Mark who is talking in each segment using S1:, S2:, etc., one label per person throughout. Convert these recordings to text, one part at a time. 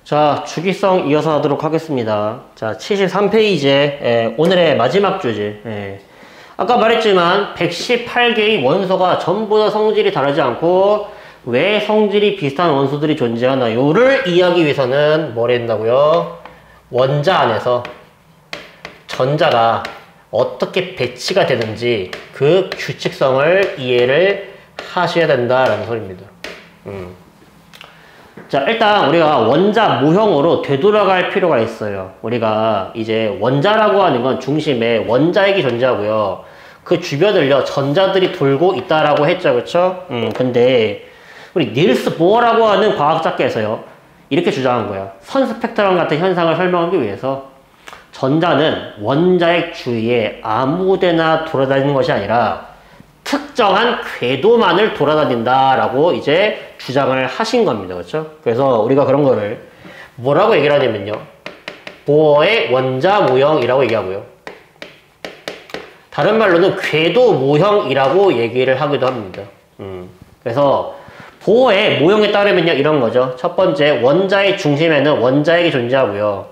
S1: 자, 주기성 이어서 하도록 하겠습니다. 자, 73페이지에 오늘의 마지막 주제. 아까 말했지만 118개의 원소가 전부 다 성질이 다르지 않고 왜 성질이 비슷한 원소들이 존재하나요를 이해하기 위해서는 뭘 한다고요? 원자 안에서 전자가 어떻게 배치가 되는지 그 규칙성을 이해를 하셔야 된다라는 소리입니다. 자, 일단 우리가 원자 모형으로 되돌아갈 필요가 있어요. 우리가 이제 원자라고 하는 건 중심에 원자핵이 존재하고요. 그 주변을요, 전자들이 돌고 있다라고 했죠. 그쵸? 근데 우리 닐스 보어라고 하는 과학자께서요, 이렇게 주장한 거야. 선 스펙트럼 같은 현상을 설명하기 위해서 전자는 원자핵 주위에 아무데나 돌아다니는 것이 아니라 특정한 궤도만을 돌아다닌다라고 이제 주장을 하신 겁니다. 그렇죠? 그래서 우리가 그런 거를 뭐라고 얘기를 하냐면요, 보어의 원자 모형이라고 얘기하고요. 다른 말로는 궤도 모형이라고 얘기를 하기도 합니다. 그래서 보어의 모형에 따르면요, 이런 거죠. 첫 번째, 원자의 중심에는 원자핵이 존재하고요.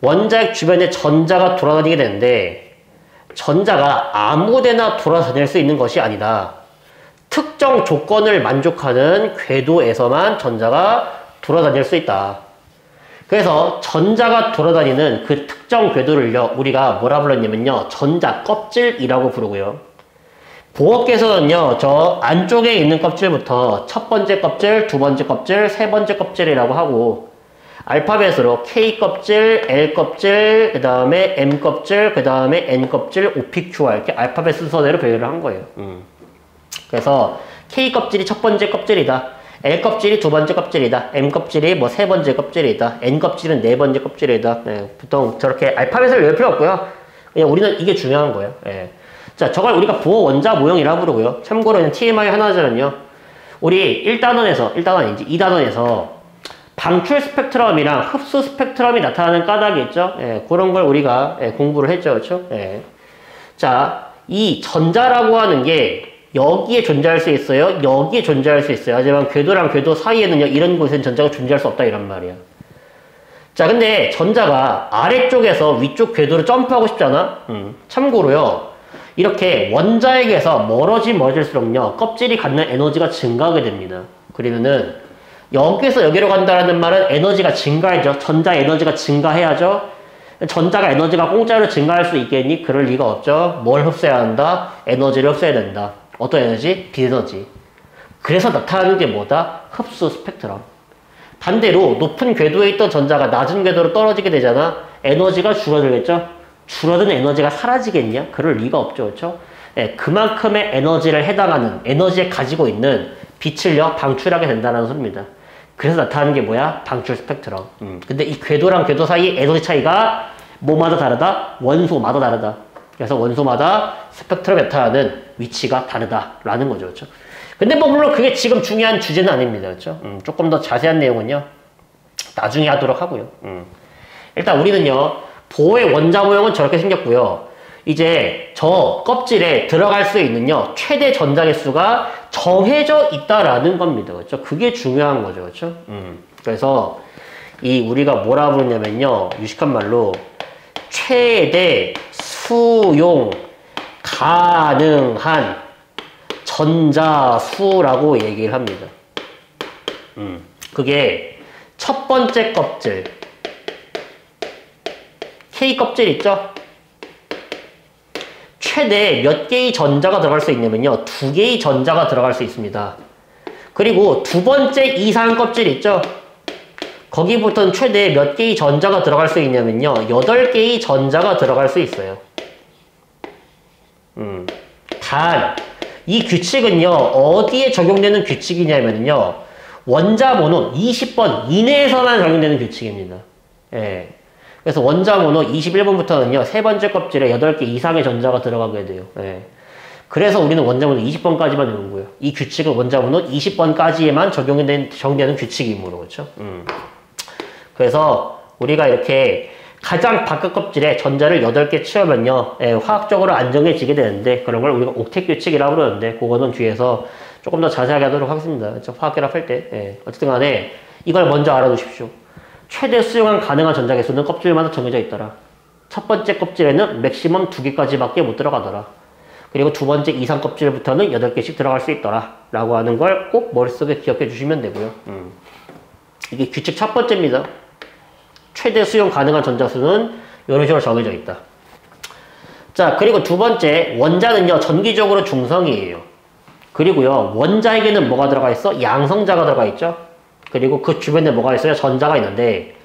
S1: 원자핵 주변에 전자가 돌아다니게 되는데 전자가 아무데나 돌아다닐 수 있는 것이 아니다. 특정 조건을 만족하는 궤도에서만 전자가 돌아다닐 수 있다. 그래서 전자가 돌아다니는 그 특정 궤도를요, 우리가 뭐라 불렀냐면요, 전자 껍질이라고 부르고요. 보어께서는요, 저 안쪽에 있는 껍질부터 첫 번째 껍질, 두 번째 껍질, 세 번째 껍질이라고 하고, 알파벳으로 K 껍질, L 껍질, 그 다음에 M 껍질, 그 다음에 N 껍질, OPQR 이렇게 알파벳 순서대로 배열을 한 거예요. 그래서 K 껍질이 첫 번째 껍질이다. L 껍질이 두 번째 껍질이다. M 껍질이 뭐 세 번째 껍질이다. N 껍질은 네 번째 껍질이다. 보통 저렇게 알파벳을 외울 필요 없고요. 그냥 우리는 이게 중요한 거예요. 자, 저걸 우리가 보어 원자 모형이라고 부르고요. 참고로 TMI 하나잖아요. 우리 1단원에서, 1단원 아니지, 2단원에서 방출 스펙트럼이랑 흡수 스펙트럼이 나타나는 까닭이 있죠. 그런 걸 우리가 공부를 했죠. 그렇죠? 자, 이 전자라고 하는 게 여기에 존재할 수 있어요. 여기에 존재할 수 있어요. 하지만 궤도랑 궤도 사이에는요, 이런 곳에는 전자가 존재할 수 없다 이런 말이야. 자, 근데 전자가 아래쪽에서 위쪽 궤도로 점프하고 싶잖아. 참고로요, 이렇게 원자핵에서 멀어질수록요, 껍질이 갖는 에너지가 증가하게 됩니다. 그러면은 여기에서 여기로 간다는 말은 에너지가 증가하죠. 전자 에너지가 증가해야죠. 전자가 에너지가 공짜로 증가할 수 있겠니? 그럴 리가 없죠. 뭘 흡수해야 한다? 에너지를 흡수해야 된다. 어떤 에너지? 비에너지. 그래서 나타나는 게 뭐다? 흡수 스펙트럼. 반대로 높은 궤도에 있던 전자가 낮은 궤도로 떨어지게 되잖아. 에너지가 줄어들겠죠? 줄어든 에너지가 사라지겠냐? 그럴 리가 없죠. 그렇죠? 그만큼의 에너지를 해당하는, 에너지에 가지고 있는 빛을요, 방출하게 된다는 소리입니다. 그래서 나타나는 게 뭐야? 방출 스펙트럼. 근데 이 궤도랑 궤도 사이 에너지 차이가 뭐마다 다르다? 원소마다 다르다. 그래서 원소마다 스펙트럼에 나타나는 위치가 다르다라는 거죠. 그렇죠? 근데 뭐 물론 그게 지금 중요한 주제는 아닙니다. 그렇죠? 조금 더 자세한 내용은요, 나중에 하도록 하고요. 일단 우리는요, 보호의 원자 모형은 저렇게 생겼고요. 이제 저 껍질에 들어갈 수 있는요, 최대 전자 개수가 정해져 있다라는 겁니다. 그렇죠? 그게 중요한 거죠. 그렇죠? 그래서 이 우리가 뭐라 부르냐면요, 유식한 말로 최대 수용 가능한 전자수라고 얘기를 합니다. 그게 첫 번째 껍질 K 껍질 있죠? 최대 몇 개의 전자가 들어갈 수 있냐면요, 2개의 전자가 들어갈 수 있습니다. 그리고 두 번째 이상 껍질 있죠? 거기부터는 최대 몇 개의 전자가 들어갈 수 있냐면요, 8개의 전자가 들어갈 수 있어요. 단, 이 규칙은요, 어디에 적용되는 규칙이냐면요, 원자 번호 20번 이내에서만 적용되는 규칙입니다. 그래서 원자 번호 21번부터는요, 세 번째 껍질에 8개 이상의 전자가 들어가게 돼요. 그래서 우리는 원자 번호 20번까지만 외운 거예요. 이 규칙은 원자 번호 20번까지에만 적용되는 규칙이므로, 그렇죠? 그래서 우리가 이렇게 가장 바깥 껍질에 전자를 8개 채우면요, 화학적으로 안정해지게 되는데, 그런 걸 우리가 옥텟 규칙이라고 그러는데, 그거는 뒤에서 조금 더 자세하게 하도록 하겠습니다. 화학 결합할 때. 어쨌든 간에 이걸 먼저 알아두십시오. 최대 수용한 가능한 전자 개수는 껍질마다 정해져 있더라. 첫 번째 껍질에는 맥시멈 2개까지밖에 못 들어가더라. 그리고 두 번째 이상 껍질부터는 8개씩 들어갈 수 있더라. 라고 하는 걸 꼭 머릿속에 기억해 주시면 되고요. 이게 규칙 첫 번째입니다. 최대 수용 가능한 전자수는 이런 식으로 정해져 있다. 자, 그리고 두 번째, 원자는요, 전기적으로 중성이에요. 그리고요, 원자에게는 뭐가 들어가 있어? 양성자가 들어가 있죠? 그리고 그 주변에 뭐가 있어요? 전자가 있는데,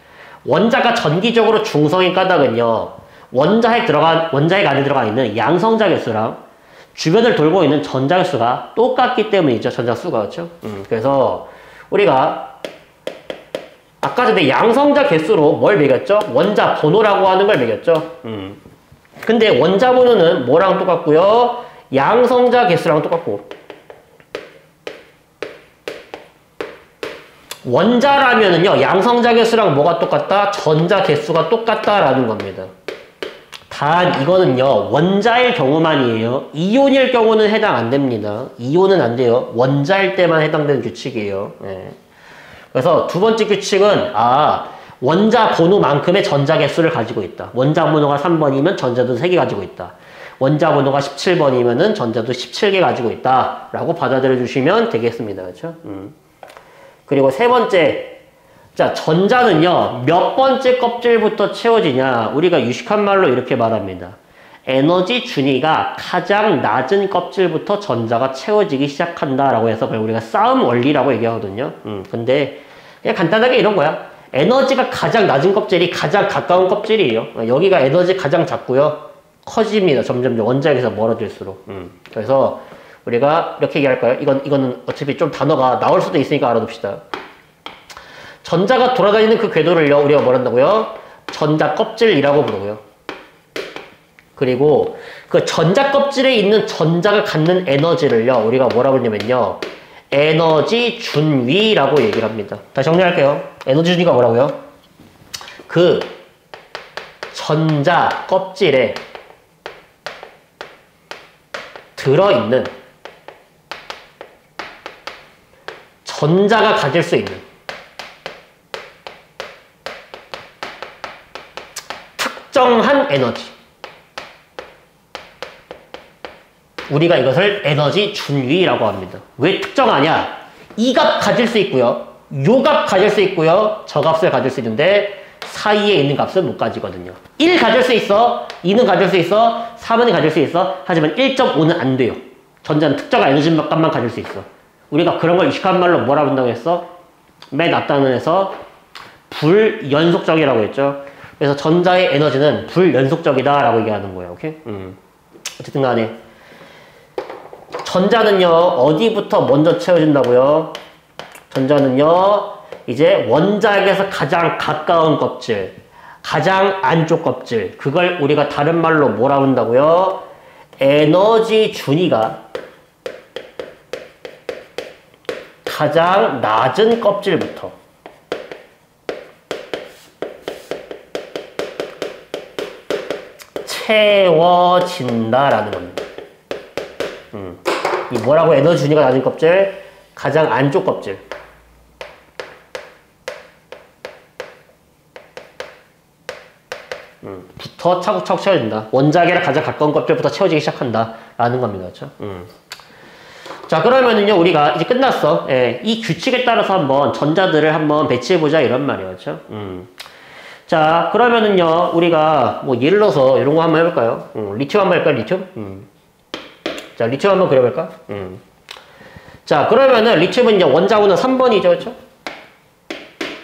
S1: 원자가 전기적으로 중성인 까닭은요, 원자핵 안에 들어가 있는 양성자 개수랑 주변을 돌고 있는 전자 개수가 똑같기 때문이죠. 전자수가. 그렇죠? 그래서 우리가 아까 전에 양성자 개수로 뭘 매겼죠? 원자 번호라고 하는 걸 매겼죠. 근데 원자 번호는 뭐랑 똑같고요? 양성자 개수랑 똑같고. 원자라면은요, 양성자 개수랑 뭐가 똑같다? 전자 개수가 똑같다라는 겁니다. 단 이거는요, 원자일 경우만이에요. 이온일 경우는 해당 안 됩니다. 이온은 안 돼요. 원자일 때만 해당되는 규칙이에요. 네. 그래서 두 번째 규칙은 원자 번호만큼의 전자 개수를 가지고 있다. 원자 번호가 3번이면 전자도 3개 가지고 있다. 원자 번호가 17번이면은 전자도 17개 가지고 있다. 라고 받아들여 주시면 되겠습니다. 그렇죠? 그리고 세 번째, 자, 전자는요, 몇 번째 껍질부터 채워지냐? 우리가 유식한 말로 이렇게 말합니다. 에너지 준위가 가장 낮은 껍질부터 전자가 채워지기 시작한다라고 해서 우리가 싸움 원리라고 얘기하거든요. 근데 그냥 간단하게 이런 거야. 에너지가 가장 낮은 껍질이 가장 가까운 껍질이에요. 여기가 에너지 가장 작고요. 커집니다. 점점 원자에서 멀어질수록. 그래서 우리가 이렇게 얘기할까요? 이거는 어차피 좀 단어가 나올 수도 있으니까 알아둡시다. 전자가 돌아다니는 그 궤도를요, 우리가 뭐라 한다고요? 전자 껍질이라고 부르고요. 그리고 그 전자 껍질에 있는 전자가 갖는 에너지를요, 우리가 뭐라 부르냐면요, 에너지 준위라고 얘기를 합니다. 다시 정리할게요. 에너지 준위가 뭐라고요? 그 전자 껍질에 들어있는 전자가 가질 수 있는 특정한 에너지, 우리가 이것을 에너지 준위라고 합니다. 왜 특정하냐? 이 값 가질 수 있고요, 요 값 가질 수 있고요, 저 값을 가질 수 있는데 사이에 있는 값은 못 가지거든요. 1 가질 수 있어, 2는 가질 수 있어, 3은 가질 수 있어. 하지만 1.5는 안 돼요. 전자는 특정한 에너지 값만 가질 수 있어. 우리가 그런 걸 유식한 말로 뭐라 본다고 했어? 맨 앞단원에서 불연속적이라고 했죠. 그래서 전자의 에너지는 불연속적이다라고 얘기하는 거예요. 오케이? 어쨌든 간에 전자는요, 어디부터 먼저 채워진다고요? 전자는요, 이제 원자에게서 가장 가까운 껍질, 가장 안쪽 껍질, 그걸 우리가 다른 말로 뭐라 한다고요? 에너지 준위가 가장 낮은 껍질부터 채워진다라는 겁니다. 이 뭐라고? 에너지 준위가 낮은 껍질, 가장 안쪽 껍질. 부터 차곡차곡 채워진다. 원자에게랑 가장 가까운 껍질부터 채워지기 시작한다. 라는 겁니다. 그렇죠? 자, 그러면은요, 우리가 이제 끝났어. 예, 이 규칙에 따라서 한번 전자들을 한번 배치해보자. 이런 말이에요. 그렇죠? 자, 그러면은요, 우리가 뭐 예를 들어서 이런 거 한번 해볼까요? 리튬 한번 할까요? 리튬? 자, 리튬 한번 그려볼까? 자, 그러면은 리튬은요, 원자번호 3번이죠. 그렇죠?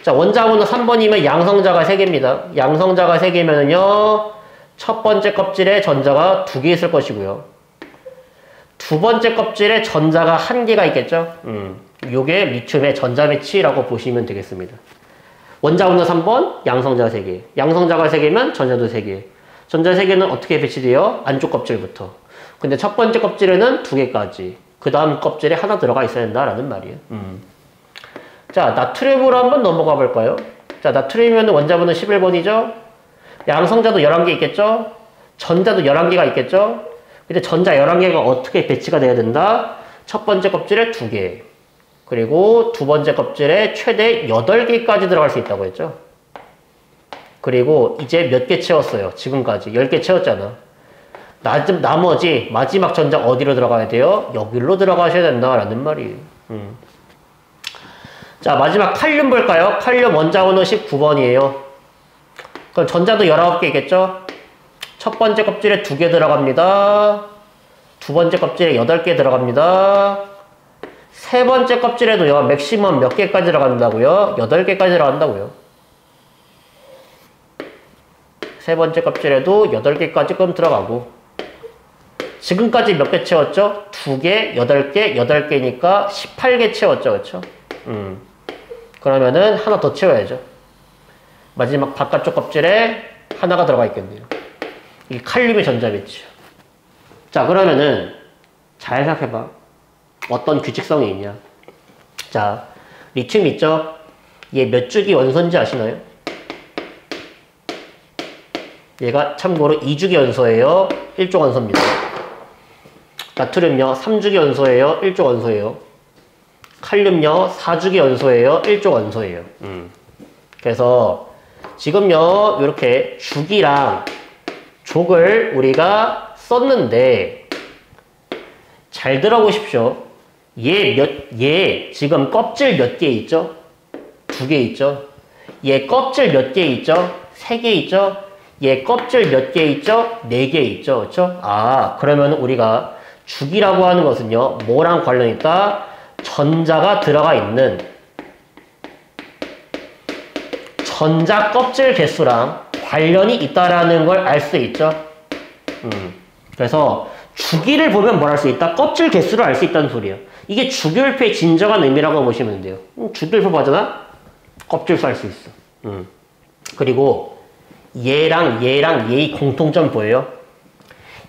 S1: 자, 원자번호 3번이면 양성자가 3개입니다. 양성자가 3개면은요, 첫 번째 껍질에 전자가 2개 있을 것이고요. 두 번째 껍질에 전자가 1개가 있겠죠? 요게 리튬의 전자 배치라고 보시면 되겠습니다. 원자번호 3번, 양성자가 3개. 양성자가 3개면 전자도 3개. 전자 3개는 어떻게 배치돼요? 안쪽 껍질부터. 근데 첫 번째 껍질에는 2개까지. 그 다음 껍질에 하나 들어가 있어야 된다라는 말이에요. 자, 나트륨으로 한번 넘어가 볼까요? 자, 나트륨이면 원자번호 11번이죠? 양성자도 11개 있겠죠? 전자도 11개가 있겠죠? 근데 전자 11개가 어떻게 배치가 돼야 된다? 첫 번째 껍질에 2개. 그리고 두 번째 껍질에 최대 8개까지 들어갈 수 있다고 했죠? 그리고 이제 몇 개 채웠어요. 지금까지 10개 채웠잖아. 나머지 마지막 전자 어디로 들어가야 돼요? 여기로 들어가셔야 된다라는 말이에요. 자, 마지막 칼륨 볼까요? 칼륨 원자번호 19번이에요. 그럼 전자도 19개겠죠? 첫 번째 껍질에 2개 들어갑니다. 두 번째 껍질에 8개 들어갑니다. 세 번째 껍질에도요, 맥시멈 몇 개까지 들어간다고요? 8개까지 들어간다고요. 세 번째 껍질에도 8개까지 끔 들어가고. 지금까지 몇 개 채웠죠? 2개, 8개, 8개니까 18개 채웠죠, 그쵸? 그러면은 하나 더 채워야죠. 마지막 바깥쪽 껍질에 하나가 들어가 있겠네요. 이게 칼륨의 전자겠죠. 자, 그러면은 잘 생각해봐. 어떤 규칙성이 있냐. 자, 리튬 있죠? 얘 몇 주기 원소인지 아시나요? 얘가 참고로 2주기 원소예요. 1조 원소입니다. 나트륨요 3주기 원소예요. 1조 원소예요. 칼륨요 4주기 원소예요. 1조 원소예요. 그래서 지금요 이렇게 주기랑 족을 우리가 썼는데 잘 들어보십시오. 얘 지금 껍질 몇 개 있죠? 2개 있죠? 얘 껍질 몇 개 있죠? 3개 있죠? 얘 껍질 몇 개 있죠? 4개 있죠? 그렇죠? 아, 그러면 우리가 주기라고 하는 것은요, 뭐랑 관련이 있다? 전자가 들어가 있는 전자 껍질 개수랑 관련이 있다라는 걸 알 수 있죠? 그래서 주기를 보면 뭘 알 수 있다? 껍질 개수를 알 수 있다는 소리예요. 이게 주기율표의 진정한 의미라고 보시면 돼요. 주기율표 봐잖아? 껍질수 알 수 있어. 그리고 얘랑 얘의 공통점 보여요?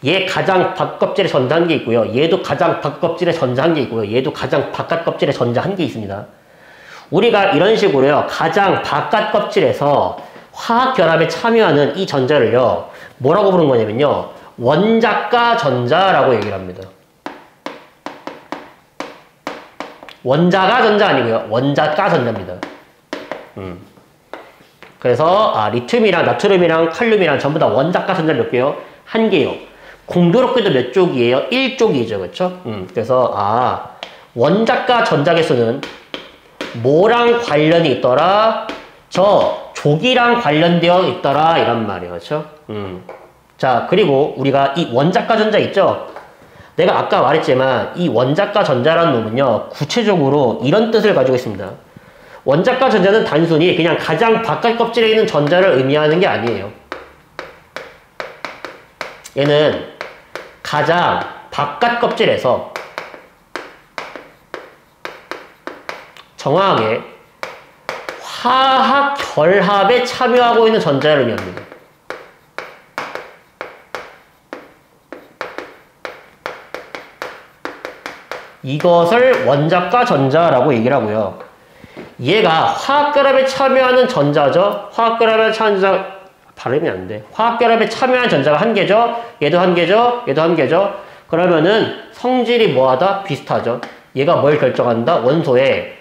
S1: 얘 가장 바깥껍질에 전자 한 개 있고요. 얘도 가장 바깥껍질에 전자 한 개 있고요. 얘도 가장 바깥껍질에 전자 한 개 있습니다. 우리가 이런 식으로요. 가장 바깥껍질에서 화학결합에 참여하는 이 전자를요. 뭐라고 부르는 거냐면요. 원자가 전자라고 얘기를 합니다. 원자가 전자 아니고요. 원자가 전자입니다. 그래서 리튬이랑 나트륨이랑 칼륨이랑 전부 다 원자가 전자 몇 개요? 한 개요. 공교롭게도 몇 쪽이에요? 1쪽이죠. 그렇죠? 그래서 원자가 전자 개수는 뭐랑 관련이 있더라? 저 족이랑 관련되어 있더라 이란 말이에요. 그렇죠? 자, 그리고 우리가 이 원자가 전자 있죠? 내가 아까 말했지만 이 원자가 전자라는 놈은요. 구체적으로 이런 뜻을 가지고 있습니다. 원자가 전자는 단순히 그냥 가장 바깥 껍질에 있는 전자를 의미하는 게 아니에요. 얘는 가장 바깥 껍질에서 정확하게 화학 결합에 참여하고 있는 전자를 의미합니다. 이것을 원자가 전자라고 얘기를 하고요. 얘가 화학결합에 참여하는 전자죠. 화학결합에 참여한 발음이 안 돼. 화학결합에 참여한 전자가 한 개죠. 얘도 한 개죠. 얘도 한 개죠. 그러면은 성질이 뭐하다? 비슷하죠. 얘가 뭘 결정한다? 원소의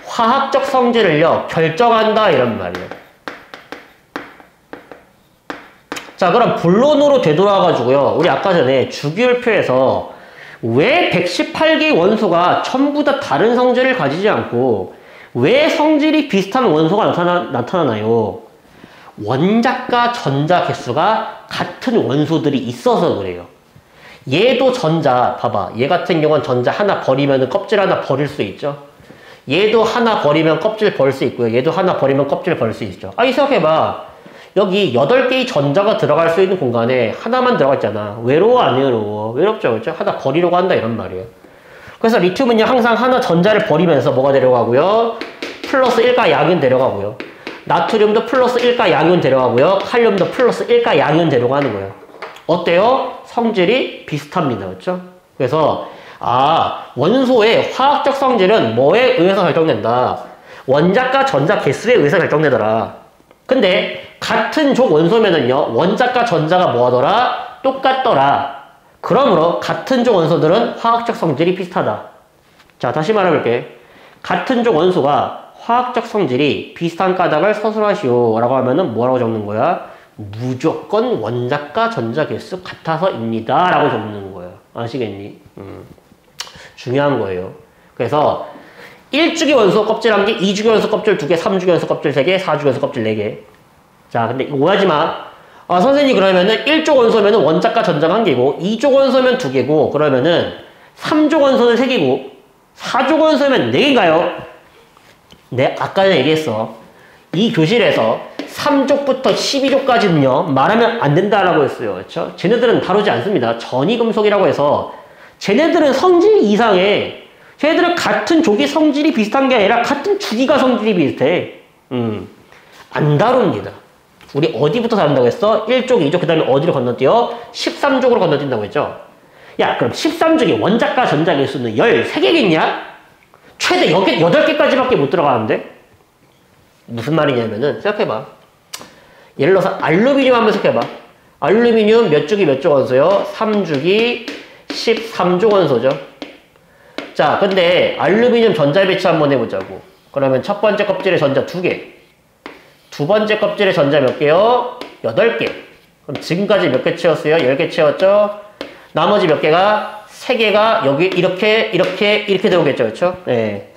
S1: 화학적 성질을요. 결정한다 이런 말이에요. 자, 그럼 본론으로 되돌아가지고요. 우리 아까 전에 주기율표에서 왜 118개의 원소가 전부 다 다른 성질을 가지지 않고 왜 성질이 비슷한 원소가 나타나나요? 원자과 전자 개수가 같은 원소들이 있어서 그래요. 얘도 전자, 봐봐. 얘 같은 경우는 전자 하나 버리면 껍질 하나 버릴 수 있죠. 얘도 하나 버리면 껍질 버릴 수 있고요. 얘도 하나 버리면 껍질 버릴 수 있죠. 이 생각해봐. 여기 8개의 전자가 들어갈 수 있는 공간에 하나만 들어가 있잖아. 외로워 안 외로워? 외롭죠. 그렇죠? 하나 버리려고 한다 이런 말이에요. 그래서 리튬은요. 항상 하나 전자를 버리면서 뭐가 데려가고요? 플러스 1가 양이온 데려가고요. 나트륨도 플러스 1가 양이온 데려가고요. 칼륨도 플러스 1가 양이온 데려가는 거예요. 어때요? 성질이 비슷합니다. 그렇죠? 그래서 원소의 화학적 성질은 뭐에 의해서 결정된다? 원자과 전자 개수에 의해서 결정되더라. 근데 같은 족 원소면은요. 원자과 전자가 뭐하더라? 똑같더라. 그러므로 같은 족 원소들은 화학적 성질이 비슷하다. 자, 다시 말해볼게. 같은 족 원소가 화학적 성질이 비슷한 까닭을 서술하시오 라고 하면은 뭐라고 적는 거야? 무조건 원자과 전자 개수 같아서입니다 라고 적는 거야. 아시겠니? 중요한 거예요. 그래서 1주기 원소 껍질 1개, 2주기 원소 껍질 2개, 3주기 원소 껍질 3개, 4주기 원소 껍질 4개. 자, 근데 이거 오해하지 마. 아, 선생님 그러면은 1족 원소면은 원자과 전자가 1개고 2족 원소면 2개고 그러면은 3족 원소는 3개고 4족 원소면 4개인가요? 네, 아까 전에 얘기했어. 이 교실에서 3족부터 12족까지는요 말하면 안 된다라고 했어요. 그렇죠? 쟤네들은 다루지 않습니다. 전이금속이라고 해서 쟤네들은 성질 이상해. 쟤네들은 같은 족이 성질이 비슷한 게 아니라 같은 주기가 성질이 비슷해. 안 다룹니다. 우리 어디부터 다룬다고 했어? 1족, 2족, 그 다음에 어디로 건너뛰어? 13족으로 건너뛴다고 했죠? 야, 그럼 13족의 원자과 전자 개수는 13개겠냐? 최대 8개까지밖에 못 들어가는데? 무슨 말이냐면은, 생각해봐. 예를 들어서 알루미늄 한번 생각해봐. 알루미늄 몇 주기 몇 족 원소요? 3주기 13족 원소죠. 자, 근데 알루미늄 전자 배치 한번 해보자고. 그러면 첫 번째 껍질에 전자 2개. 두 번째 kop질에 전자 몇 개요? 8개. 그럼 지금까지 몇 개 채웠어요? 10개 채웠죠? 나머지 몇 개가? 3개가 여기 이렇게 들어오겠죠. 그렇죠? 네.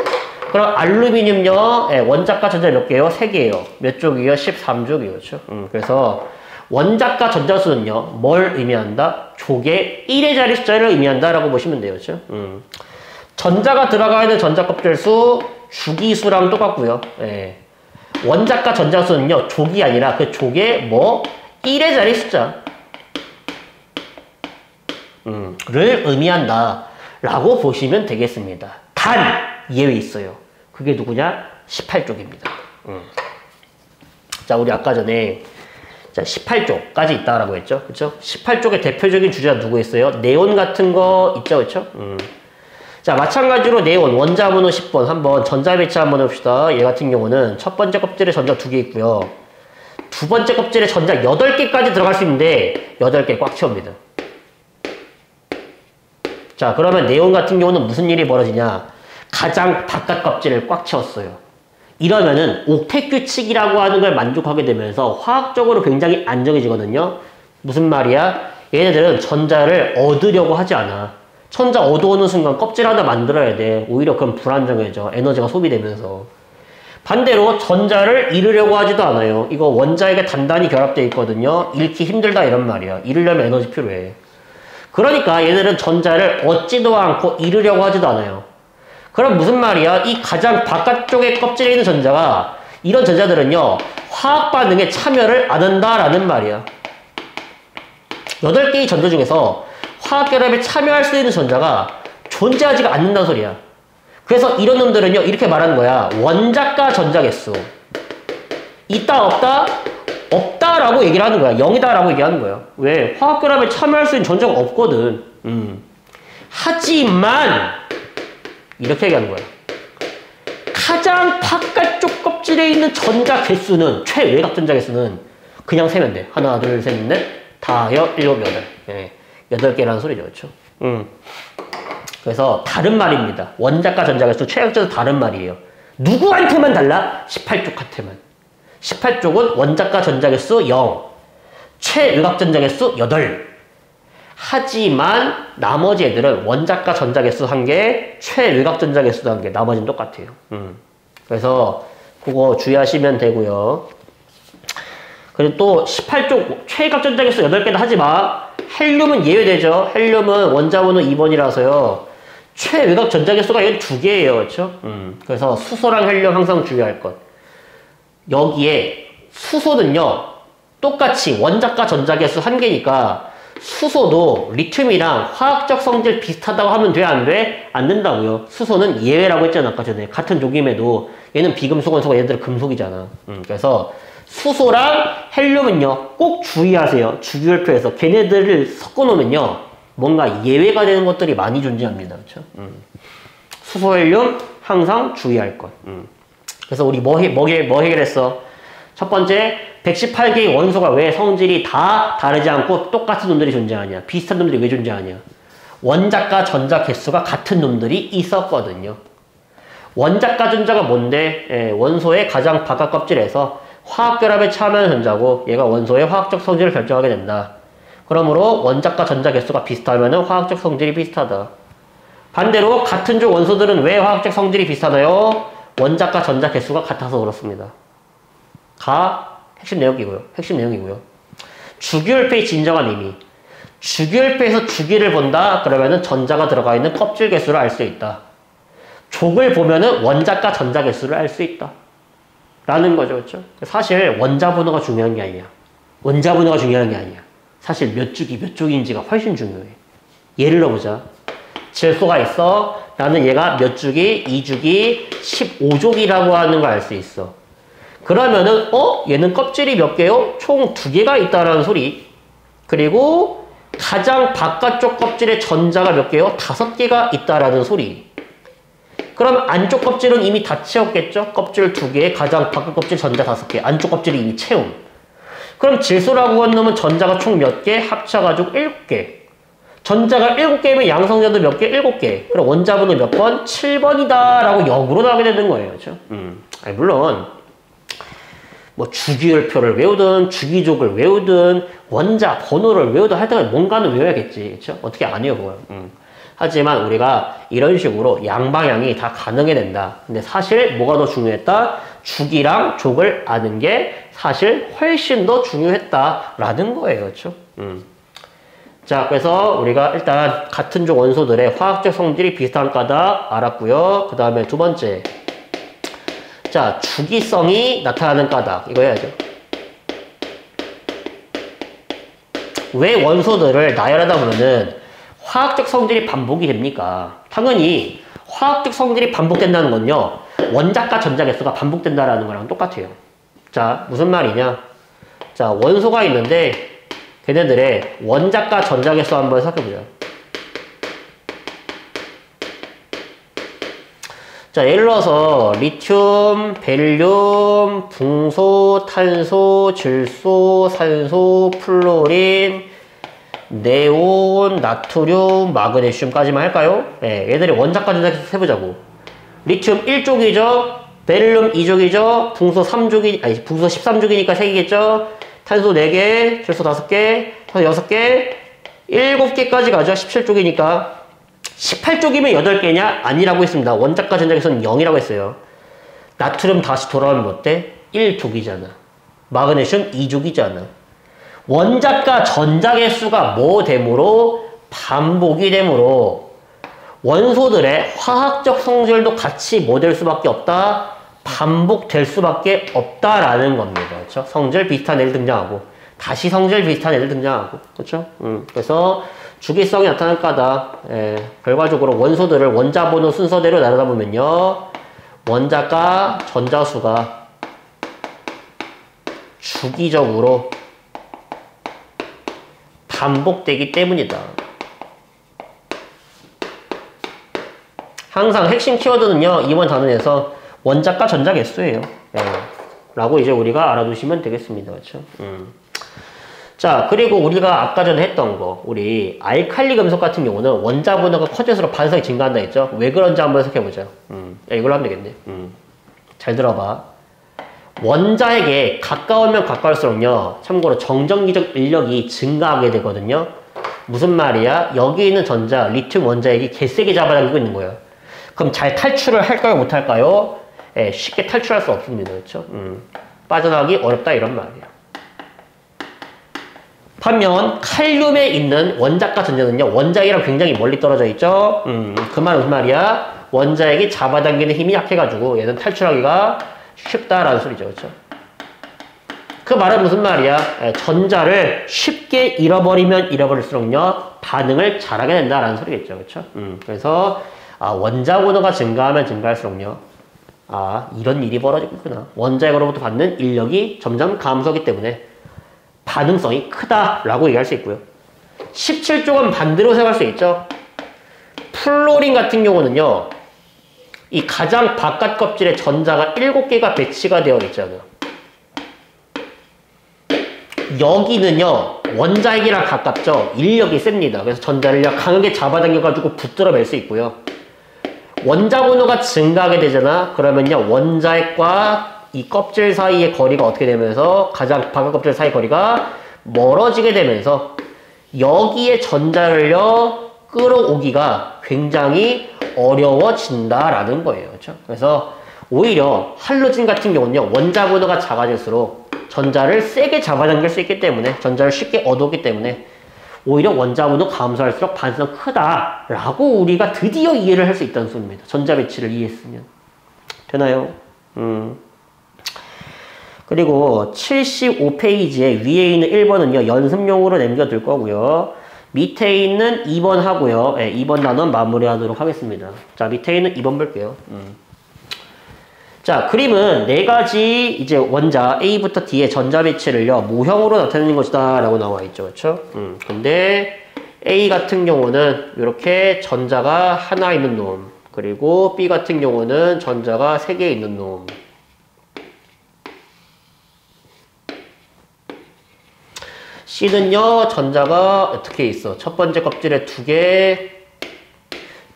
S1: 그럼 알루미늄요. 네, 원자과 전자 몇 개요? 3개예요. 몇 족이요? 13족이요. 그렇죠? 그래서 원자과 전자수는요. 뭘 의미한다? 족의 1의 자리 숫자를 의미한다라고 보시면 돼요. 그렇죠? 전자가 들어가 있는 전자 껍질 수 주기수랑 똑같고요. 네. 원자과 전자수는요, 족이 아니라 그 족의 뭐 1의 자리 숫자 를 의미한다 라고 보시면 되겠습니다. 단 예외 있어요. 그게 누구냐? 18족입니다. 자, 우리 아까 전에 자 18족까지 있다라고 했죠. 그렇죠? 18족의 대표적인 주제가 누구 있어요? 네온 같은 거 있죠. 그렇죠? 자, 마찬가지로 네온 원자번호 10번 한번 전자 배치 한번 해봅시다. 얘 같은 경우는 첫 번째 껍질에 전자 2개 있고요. 두 번째 껍질에 전자 8개까지 들어갈 수 있는데 8개 꽉 채웁니다. 자, 그러면 네온 같은 경우는 무슨 일이 벌어지냐? 가장 바깥 껍질을 꽉 채웠어요. 이러면은 옥텟 규칙이라고 하는 걸 만족하게 되면서 화학적으로 굉장히 안정해지거든요. 무슨 말이야? 얘네들은 전자를 얻으려고 하지 않아. 전자 얻어오는 순간 껍질 하나 만들어야 돼. 오히려 그럼 불안정해져. 에너지가 소비되면서. 반대로 전자를 잃으려고 하지도 않아요. 이거 원자에게 단단히 결합되어 있거든요. 잃기 힘들다 이런 말이야. 잃으려면 에너지 필요해. 그러니까 얘네들은 전자를 얻지도 않고 잃으려고 하지도 않아요. 그럼 무슨 말이야? 이 가장 바깥쪽에 껍질에 있는 전자가 이런 전자들은요. 화학 반응에 참여를 안 한다라는 말이야. 8개의 전자 중에서 화학결합에 참여할 수 있는 전자가 존재하지가 않는다는 소리야. 그래서 이런 놈들은요 이렇게 말하는 거야. 원자과 전자 개수 있다 없다? 없다라고 얘기를 하는 거야. 0이다라고 얘기하는 거야. 왜? 화학결합에 참여할 수 있는 전자가 없거든. 하지만 이렇게 얘기하는 거야. 가장 바깥쪽 껍질에 있는 전자 개수는 최외곽 전자 개수는 그냥 세면 돼. 하나 둘 셋 넷 다여 일곱 여덟. 예. 8개라는 소리죠. 그렇죠? 그래서 다른 말입니다. 원자과 전자 개수 최외곽전자 다른 말이에요. 누구한테만 달라? 18쪽한테만. 18쪽은 원자과 전자 개수 0, 최외곽 전자 개수 8. 하지만 나머지 애들은 원자과 전자 개수 1개, 최외곽 전자 개수도 1개. 나머지는 똑같아요. 그래서 그거 주의하시면 되고요. 그리고 또 18쪽 최외곽 전자 개수 8개는 하지 마. 헬륨은 예외되죠. 헬륨은 원자번호 2번이라서요. 최외곽 전자 개수가 얘는 2개예요. 그렇죠? 그래서 수소랑 헬륨 항상 주의할 것. 여기에 수소는요. 똑같이 원자과 전자 개수 1개니까 수소도 리튬이랑 화학적 성질 비슷하다고 하면 돼? 안 돼? 안 된다고요. 수소는 예외라고 했잖아. 아까 전에. 같은 족임에도 얘는 비금속 원소가 얘들은 금속이잖아. 그래서 수소랑 헬륨은요 꼭 주의하세요. 주기율표에서 걔네들을 섞어놓으면요 뭔가 예외가 되는 것들이 많이 존재합니다. 그렇죠? 수소, 헬륨 항상 주의할 것. 그래서 우리 뭐 해결했어? 첫 번째 118개의 원소가 왜 성질이 다 다르지 않고 똑같은 놈들이 존재하냐? 비슷한 놈들이 왜 존재하냐? 원자과 전자 개수가 같은 놈들이 있었거든요. 원자과 전자가 뭔데? 예, 원소의 가장 바깥 껍질에서 화학결합에 참여하는 전자고 얘가 원소의 화학적 성질을 결정하게 된다. 그러므로 원자과 전자 개수가 비슷하면 화학적 성질이 비슷하다. 반대로 같은 족 원소들은 왜 화학적 성질이 비슷하나요? 원자과 전자 개수가 같아서 그렇습니다. 가 핵심 내용이고요. 주기율표의 진정한 의미. 주기율표에서 주기를 본다. 그러면은 전자가 들어가 있는 껍질 개수를 알 수 있다. 족을 보면은 원자과 전자 개수를 알 수 있다. 라는 거죠. 그렇죠? 사실 원자 번호가 중요한 게 아니야. 사실 몇 주기 몇 족인지가 훨씬 중요해. 예를 들어보자. 질소가 있어. 나는 얘가 몇 주기, 2주기, 15족이라고 하는 걸 알 수 있어. 그러면은 얘는 껍질이 몇 개요? 총 2개가 있다라는 소리. 그리고 가장 바깥쪽 껍질에 전자가 몇 개요? 5개가 있다라는 소리. 그럼 안쪽 껍질은 이미 다 채웠겠죠? 껍질 2개에 가장 바깥 껍질 전자 5개. 안쪽 껍질이 이미 채움. 그럼 질소라고 하는 놈은 전자가 총 몇 개? 합쳐가지고 7개. 전자가 7개면 양성자도 몇 개? 7개. 그럼 원자번호 몇 번? 7번이다 라고 역으로 나오게 되는 거예요. 그렇죠? 물론 뭐 주기율표를 외우든 주기족을 외우든 원자 번호를 외우든 하여튼 뭔가는 외워야겠지. 그렇죠? 어떻게 안 해요, 그걸. 하지만 우리가 이런 식으로 양방향이 다 가능해 된다. 근데 사실 뭐가 더 중요했다? 주기랑 족을 아는 게 사실 훨씬 더 중요했다라는 거예요. 그렇죠? 자, 그래서 우리가 일단 같은 족 원소들의 화학적 성질이 비슷한 까다 알았고요. 그 다음에 두 번째. 자, 주기성이 나타나는 까닭. 이거 해야죠. 왜 원소들을 나열하다 보면은 화학적 성질이 반복이 됩니까? 당연히 화학적 성질이 반복된다는 건요. 원자과 전자 개수가 반복된다라는 거랑 똑같아요. 자, 무슨 말이냐? 자, 원소가 있는데 걔네들의 원자과 전자 개수 한번 살펴보자. 자, 예를 들어서 리튬, 벨륨, 붕소, 탄소, 질소, 산소, 플로린, 네온, 나트륨, 마그네슘까지만 할까요? 네, 얘들이 원자과 전자 개수 세보자고. 리튬 1족이죠. 벨륨 2족이죠. 붕소 3족이, 아니, 붕소 13족이니까 3개겠죠. 탄소 4개, 질소 5개, 탄소 6개, 7개까지 가죠. 17족이니까. 18쪽이면 8개냐? 아니라고 했습니다. 원자과 전자개수는 0이라고 했어요. 나트륨 다시 돌아오면 어때? 1족이잖아. 마그네슘 2족이잖아. 원자과 전자개수가 뭐 되므로? 반복이 되므로 원소들의 화학적 성질도 같이 뭐 될 수밖에 없다? 반복될 수밖에 없다라는 겁니다. 그렇죠? 성질 비슷한 애들 등장하고 다시 성질 비슷한 애들 등장하고 그렇죠? 그래서 주기성이 나타날 까다. 결과적으로 원소들을 원자 번호 순서대로 나누다 보면요. 원자과 전자수가 주기적으로 반복되기 때문이다. 항상 핵심 키워드는요. 이번 단원에서 원자과 전자 개수예요. 라고 이제 우리가 알아두시면 되겠습니다. 그렇죠? 자, 그리고 우리가 아까 전에 했던 거, 우리 알칼리 금속 같은 경우는 원자 번호가 커질수록 반응성이 증가한다 했죠? 왜 그런지 한번 해석해보자. 이걸로 하면 되겠네. 잘 들어봐. 원자에게 가까우면 가까울수록요, 참고로 정전기적 인력이 증가하게 되거든요. 무슨 말이야? 여기 있는 전자, 리튬 원자액이 개세게 잡아당기고 있는 거예요. 그럼 잘 탈출을 할까요? 못할까요? 쉽게 탈출할 수 없습니다. 그렇죠? 빠져나가기 어렵다 이런 말이에요. 반면 칼륨에 있는 원자과 전자는요. 원자액이랑 굉장히 멀리 떨어져 있죠. 그 말은 무슨 말이야? 원자액이 잡아당기는 힘이 약해가지고 얘는 탈출하기가 쉽다라는 소리죠. 그렇죠? 그 말은 무슨 말이야? 전자를 쉽게 잃어버리면 잃어버릴수록요. 반응을 잘하게 된다라는 소리겠죠. 그렇죠? 그래서 원자 번호가 증가하면 증가할수록요. 이런 일이 벌어지고 있구나. 원자액으로부터 받는 인력이 점점 감소하기 때문에 반응성이 크다라고 얘기할 수 있고요. 17쪽은 반대로 생각할 수 있죠. 플로린 같은 경우는요. 이 가장 바깥 껍질에 전자가 7개가 배치가 되어 있잖아요. 여기는요. 원자핵이랑 가깝죠. 인력이 셉니다. 그래서 전자를 강하게 잡아당겨가지고 붙들어 맬 수 있고요. 원자 번호가 증가하게 되잖아. 그러면요, 원자핵과 이 껍질 사이의 거리가 어떻게 되면서 가장 바깥 껍질 사이 거리가 멀어지게 되면서 여기에 전자를요 끌어오기가 굉장히 어려워진다라는 거예요. 그렇죠? 그래서 오히려 할로진 같은 경우는요, 원자 번호가 작아질수록 전자를 세게 잡아당길 수 있기 때문에, 전자를 쉽게 얻어오기 때문에 오히려 원자 번호 감소할수록 반사는 크다라고 우리가 드디어 이해를 할 수 있다는 소리입니다. 전자 배치를 이해했으면. 되나요? 그리고 75페이지에 위에 있는 1번은요, 연습용으로 남겨둘 거고요. 밑에 있는 2번 하고요. 네, 2번 단원 마무리하도록 하겠습니다. 자, 밑에 있는 2번 볼게요. 자, 그림은 네 가지 이제 원자 A부터 D의 전자 배치를요, 모형으로 나타내는 것이다 라고 나와 있죠. 그렇죠? 근데 A 같은 경우는 이렇게 전자가 하나 있는 놈, 그리고 B 같은 경우는 전자가 3개 있는 놈. C는요, 전자가 어떻게 있어? 첫 번째 껍질에 2개,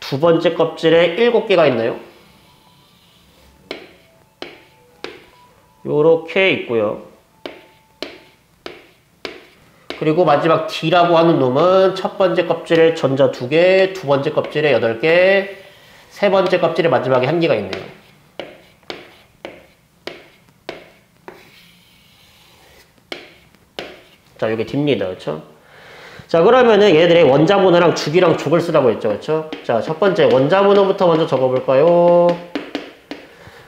S1: 두 번째 껍질에 7개가 있나요? 요렇게 있고요. 그리고 마지막 D라고 하는 놈은 첫 번째 껍질에 전자 2개, 두 번째 껍질에 8개, 세 번째 껍질에 마지막에 1개가 있네요. 자, 요게 D입니다. 그렇죠? 자, 그러면은 얘들의 원자 번호랑 주기랑 족을 쓰라고 했죠. 그렇죠? 자, 첫 번째 원자 번호부터 먼저 적어볼까요?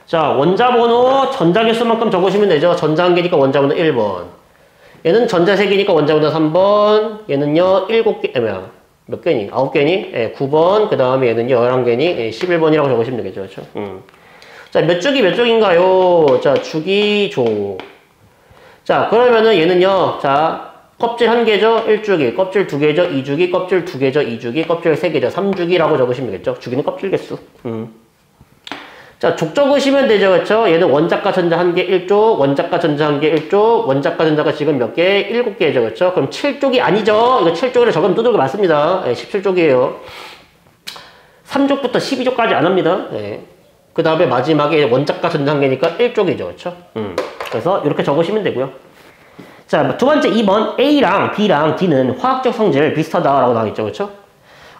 S1: 자, 원자 번호 전자 개수만큼 적으시면 되죠. 전자 1개니까 원자 번호 1번. 얘는 전자 3개니까 원자 번호 3번. 얘는요, 7개, 몇 개니? 9개니? 예, 9번. 그 다음에 얘는요, 11개니? 예, 11번이라고 적으시면 되겠죠. 그렇죠? 자, 몇 주기 몇 쪽인가요? 자, 주기 조. 자, 그러면은 얘는요, 자, 껍질 1개죠? 1주기. 껍질 2개죠? 2주기. 껍질 2개죠? 2주기. 껍질 3개죠? 3주기라고 적으시면 되겠죠? 주기는 껍질 개수. 자, 족 적으시면 되죠. 그렇죠? 얘는 원자과 전자 1개 1쪽, 원자과 전자 1개 1쪽, 원자과 전자가 지금 몇 개? 7개죠. 그렇죠? 그럼 7쪽이 아니죠? 이거 7쪽으로 적으면 두들겨 맞습니다. 네, 17쪽이에요. 3쪽부터 12쪽까지 안 합니다. 네. 그 다음에 마지막에 원자과 전자 1개니까 1쪽이죠. 그렇죠? 그래서 이렇게 적으시면 되고요. 자, 두 번째 2번 A랑 B랑 D는 화학적 성질 비슷하다라고 나와있죠. 그렇죠?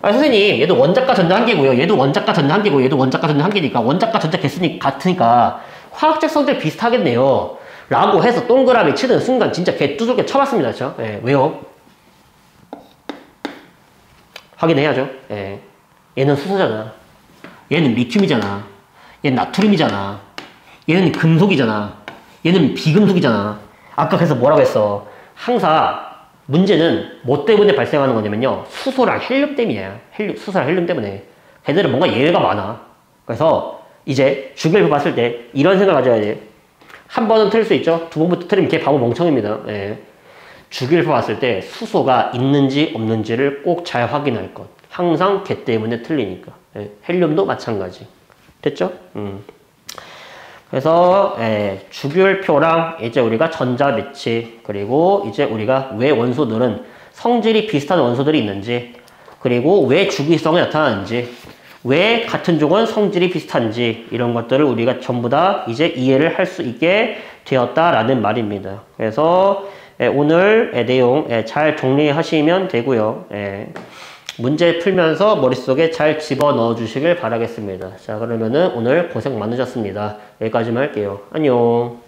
S1: 아, 선생님, 얘도 원자과 전자 1개고요. 얘도 원자과 전자 1개고, 얘도 원자과 전자 1개니까 원자과 전자 개수니 같으니까 화학적 성질 비슷하겠네요. 라고 해서 동그라미 치는 순간 진짜 개 두들겨 쳐봤습니다. 그렇죠? 예, 왜요? 확인해야죠. 예. 얘는 수소잖아. 얘는 리튬이잖아. 얘는 나트륨이잖아. 얘는 금속이잖아. 얘는 비금속이잖아. 아까 그래서 뭐라고 했어? 항상 문제는 뭐 때문에 발생하는 거냐면요, 수소랑 헬륨 때문이야. 수소랑 헬륨 때문에. 걔들은 뭔가 예외가 많아. 그래서 이제 주기를 봤을 때 이런 생각 가져야 돼. 한 번은 틀릴 수 있죠. 두 번부터 틀리면 걔 바보 멍청입니다. 예. 주기를 봤을 때 수소가 있는지 없는지를 꼭 잘 확인할 것. 항상 걔 때문에 틀리니까. 예. 헬륨도 마찬가지. 됐죠? 그래서 주기율표랑 이제 우리가 전자 배치, 그리고 이제 우리가 왜 원소들은 성질이 비슷한 원소들이 있는지, 그리고 왜 주기성이 나타나는지, 왜 같은 종은 성질이 비슷한지, 이런 것들을 우리가 전부 다 이제 이해를 할 수 있게 되었다라는 말입니다. 그래서 오늘 내용 잘 정리하시면 되고요. 문제 풀면서 머릿속에 잘 집어넣어 주시길 바라겠습니다. 자, 그러면은 오늘 고생 많으셨습니다. 여기까지만 할게요. 안녕.